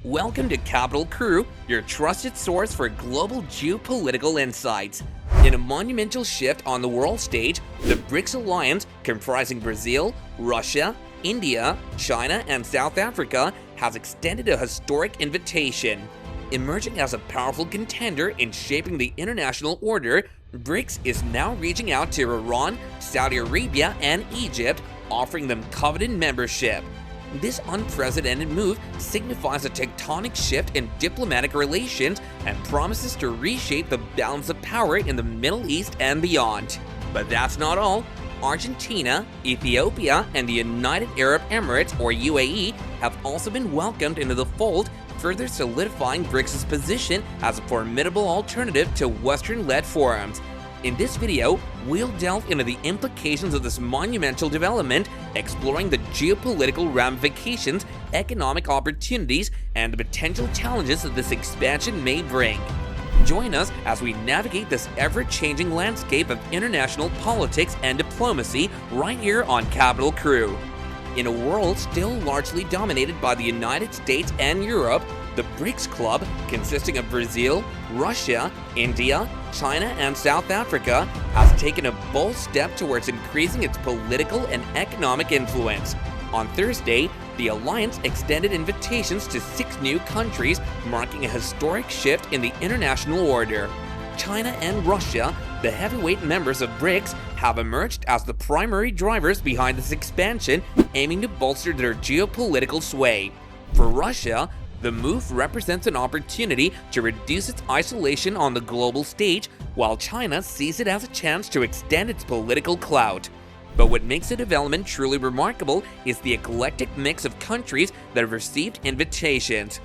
Welcome to Capital Crew, your trusted source for global geopolitical insights. In a monumental shift on the world stage, the BRICS alliance, comprising Brazil, Russia, India, China, and South Africa, has extended a historic invitation. Emerging as a powerful contender in shaping the international order, BRICS is now reaching out to Iran, Saudi Arabia, and Egypt, offering them coveted membership. This unprecedented move signifies a tectonic shift in diplomatic relations and promises to reshape the balance of power in the Middle East and beyond. But that's not all. Argentina, Ethiopia, and the United Arab Emirates, or UAE, have also been welcomed into the fold, further solidifying BRICS' position as a formidable alternative to Western-led forums. In this video, we'll delve into the implications of this monumental development, exploring the geopolitical ramifications, economic opportunities, and the potential challenges that this expansion may bring. Join us as we navigate this ever-changing landscape of international politics and diplomacy right here on Capital Crew. In a world still largely dominated by the United States and Europe, the BRICS Club, consisting of Brazil, Russia, India, China, and South Africa, has taken a bold step towards increasing its political and economic influence. On Thursday, the alliance extended invitations to 6 new countries, marking a historic shift in the international order. China and Russia, the heavyweight members of BRICS, have emerged as the primary drivers behind this expansion, aiming to bolster their geopolitical sway. For Russia, the move represents an opportunity to reduce its isolation on the global stage, while China sees it as a chance to extend its political clout. But what makes the development truly remarkable is the eclectic mix of countries that have received invitations.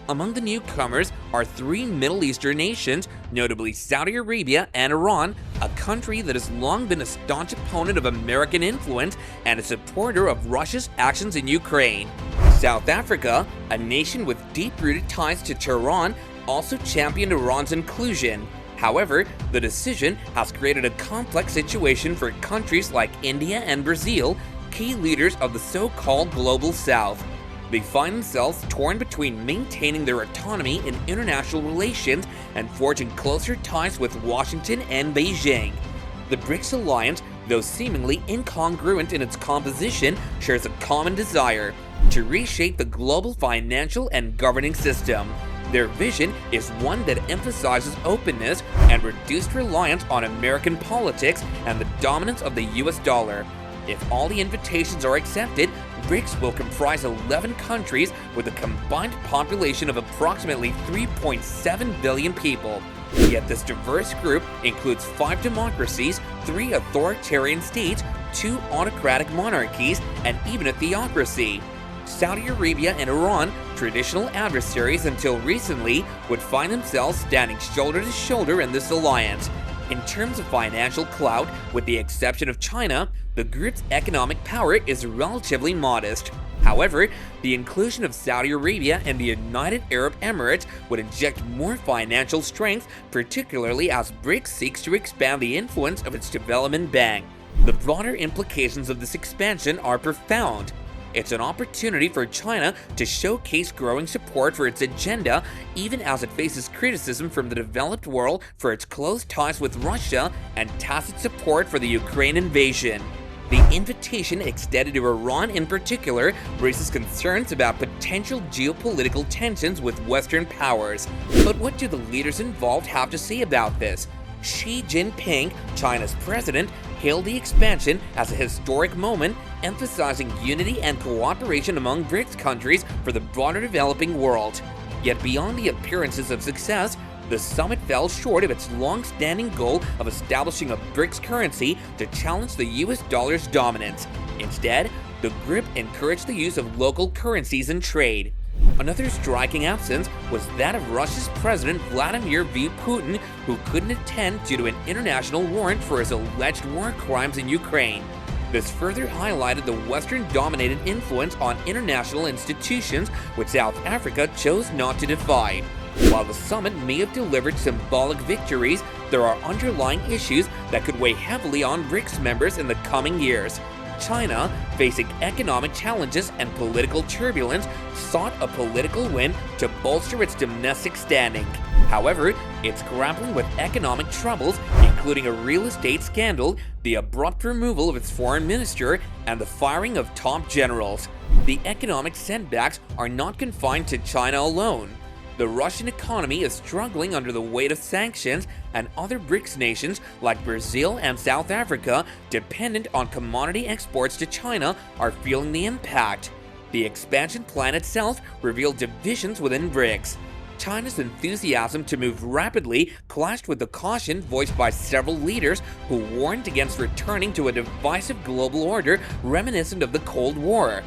Among the newcomers are 3 Middle Eastern nations, notably Saudi Arabia and Iran, a country that has long been a staunch opponent of American influence and a supporter of Russia's actions in Ukraine. South Africa, a nation with deep-rooted ties to Tehran, also championed Iran's inclusion. However, the decision has created a complex situation for countries like India and Brazil, key leaders of the so-called Global South. They find themselves torn between maintaining their autonomy in international relations and forging closer ties with Washington and Beijing. The BRICS alliance, though seemingly incongruent in its composition, shares a common desire: to reshape the global financial and governing system. Their vision is one that emphasizes openness and reduced reliance on American politics and the dominance of the US dollar. If all the invitations are accepted, BRICS will comprise 11 countries with a combined population of approximately 3.7 billion people. Yet this diverse group includes 5 democracies, 3 authoritarian states, 2 autocratic monarchies, and even a theocracy. Saudi Arabia and Iran, traditional adversaries until recently, would find themselves standing shoulder to shoulder in this alliance. In terms of financial clout, with the exception of China, the group's economic power is relatively modest. However, the inclusion of Saudi Arabia and the United Arab Emirates would inject more financial strength, particularly as BRICS seeks to expand the influence of its development bank. The broader implications of this expansion are profound. It's an opportunity for China to showcase growing support for its agenda, even as it faces criticism from the developed world for its close ties with Russia and tacit support for the Ukraine invasion. The invitation extended to Iran in particular raises concerns about potential geopolitical tensions with Western powers. But what do the leaders involved have to say about this? Xi Jinping, China's president, hailed the expansion as a historic moment, emphasizing unity and cooperation among BRICS countries for the broader developing world. Yet beyond the appearances of success, the summit fell short of its long-standing goal of establishing a BRICS currency to challenge the US dollar's dominance. Instead, the group encouraged the use of local currencies in trade. Another striking absence was that of Russia's President Vladimir V. Putin, who couldn't attend due to an international warrant for his alleged war crimes in Ukraine. This further highlighted the Western-dominated influence on international institutions, which South Africa chose not to defy. While the summit may have delivered symbolic victories, there are underlying issues that could weigh heavily on BRICS members in the coming years. China, facing economic challenges and political turbulence, sought a political win to bolster its domestic standing. However, it's grappling with economic troubles, including a real estate scandal, the abrupt removal of its foreign minister, and the firing of top generals. The economic setbacks are not confined to China alone. The Russian economy is struggling under the weight of sanctions, and other BRICS nations like Brazil and South Africa, dependent on commodity exports to China, are feeling the impact. The expansion plan itself revealed divisions within BRICS. China's enthusiasm to move rapidly clashed with the caution voiced by several leaders who warned against returning to a divisive global order reminiscent of the Cold War.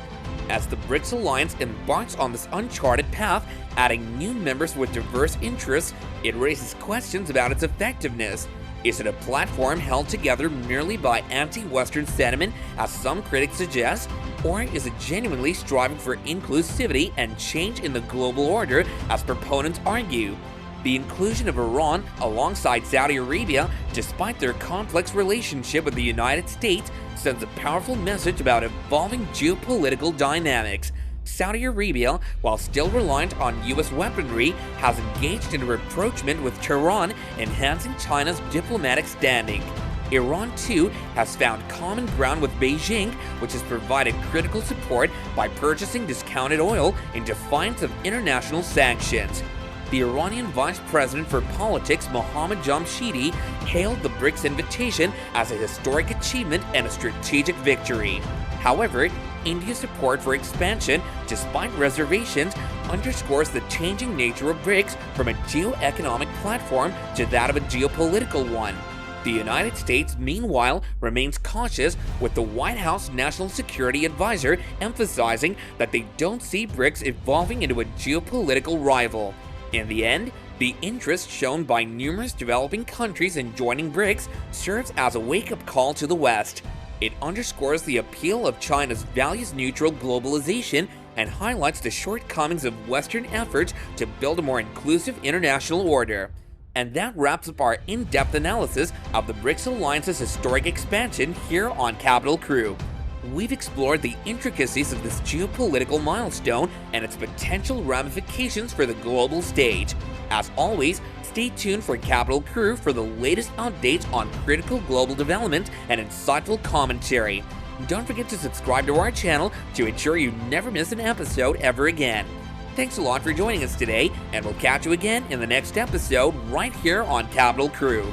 As the BRICS alliance embarks on this uncharted path, adding new members with diverse interests, it raises questions about its effectiveness. Is it a platform held together merely by anti-Western sentiment, as some critics suggest, or is it genuinely striving for inclusivity and change in the global order, as proponents argue? The inclusion of Iran alongside Saudi Arabia, despite their complex relationship with the United States, sends a powerful message about evolving geopolitical dynamics. Saudi Arabia, while still reliant on U.S. weaponry, has engaged in a rapprochement with Tehran, enhancing China's diplomatic standing. Iran, too, has found common ground with Beijing, which has provided critical support by purchasing discounted oil in defiance of international sanctions. The Iranian Vice President for Politics, Mohammad Jamshidi, hailed the BRICS invitation as a historic achievement and a strategic victory. However, India's support for expansion, despite reservations, underscores the changing nature of BRICS from a geo-economic platform to that of a geopolitical one. The United States, meanwhile, remains cautious, with the White House National Security Advisor emphasizing that they don't see BRICS evolving into a geopolitical rival. In the end, the interest shown by numerous developing countries in joining BRICS serves as a wake-up call to the West. It underscores the appeal of China's values-neutral globalization and highlights the shortcomings of Western efforts to build a more inclusive international order. And that wraps up our in-depth analysis of the BRICS Alliance's historic expansion here on Capital Crew. We've explored the intricacies of this geopolitical milestone and its potential ramifications for the global stage. As always, stay tuned for Capital Crew for the latest updates on critical global developments and insightful commentary. Don't forget to subscribe to our channel to ensure you never miss an episode ever again. Thanks a lot for joining us today, and we'll catch you again in the next episode right here on Capital Crew.